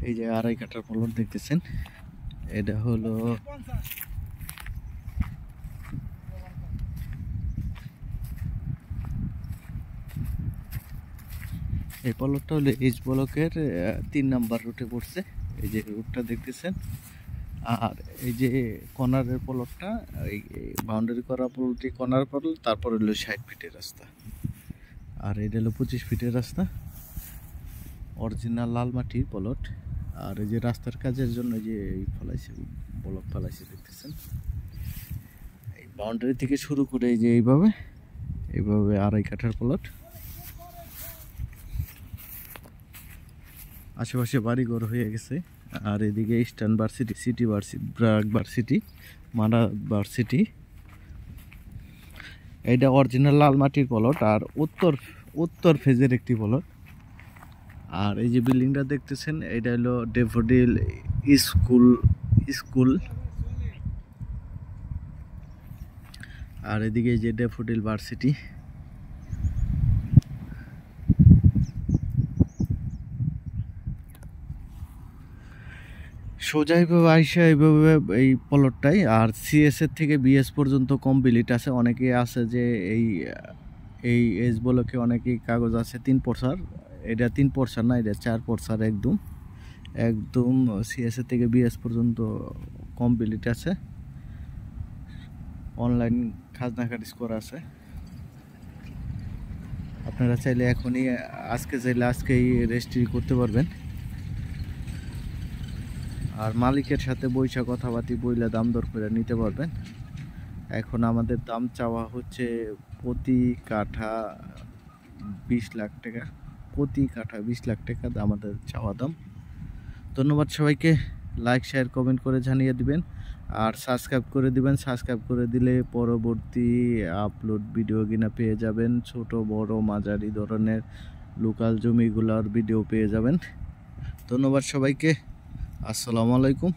এই যে আড়াই কাঠার প্লট দেখতেছেন, এটা হলো এই প্লটটা হলো এইচ ব্লকের 3 নাম্বার রুটে পড়ছে। এই যে রুটটা দেখতেছেন, আর এই যে কর্নারের প্লটটা, এই বাউন্ডারি করা প্লটটি কর্নার প্লট, তারপর হলো 60 ফিটের রাস্তা, আর এটা হলো 25 ফিটের রাস্তা, অরিজিনাল লাল মাটির প্লট। আর এই যে রাস্তার কাজের জন্য যে এই ফলাইছে, ব্লক ফলাইছে দেখতেছেন, এই বাউন্ডারি থেকে শুরু করে এই যে এইভাবে আড়াই কাঠার প্লট। আশেপাশে বাড়িঘর হয়ে গেছে। আর এদিকে eastern varsity, city varsity, BRAC varsity, মাডা ভার্সিটি। এইটা অরিজিনাল লাল মাটির প্লট, আর উত্তর ফেজের একটি প্লট। আর এই যে বিল্ডিংটা দেখতেছেন, এটা হলো ডেফোডিল স্কুল। আর এদিকে এই যে ডেফোডিল ভার্সিটি। সোজা এইভাবে আইসা এইভাবে এই প্লটটাই। আর সিএস এর থেকে বিএস পর্যন্ত কমপ্লিট আছে। অনেকে আছে যে এই এস ব্লকে অনেকেই কাগজ আছে 3 পর্সার, এটা 3 পর্সার না, এটা 4 পর্সার। একদম সিএস এর থেকে বিএস পর্যন্ত কমপ্লিট আছে। অনলাইন খাজনা খারিজ করা আছে। আপনারা চাইলে এখনই আজকেই রেজিস্ট্রি করতে পারবেন। আর মালিকের সাথে বৈশা কথাবার্তি বইলে দাম দর করে নিতে পারবেন। এখন আমাদের দাম চাওয়া হচ্ছে প্রতি কাঠা 20 লাখ টাকা। প্রতি কাঠা 20 লাখ টাকা আমাদের চাওয়া দাম। ধন্যবাদ সবাইকে। লাইক, শেয়ার, কমেন্ট করে জানিয়ে দিবেন, আর সাবস্ক্রাইব করে দিবেন। সাবস্ক্রাইব করে দিলে পরবর্তী আপলোড ভিডিও কিনা পেয়ে যাবেন। ছোট বড় মাঝারি ধরনের লোকাল জমিগুলোর ভিডিও পেয়ে যাবেন। ধন্যবাদ সবাইকে। আসসালামু আলাইকুম।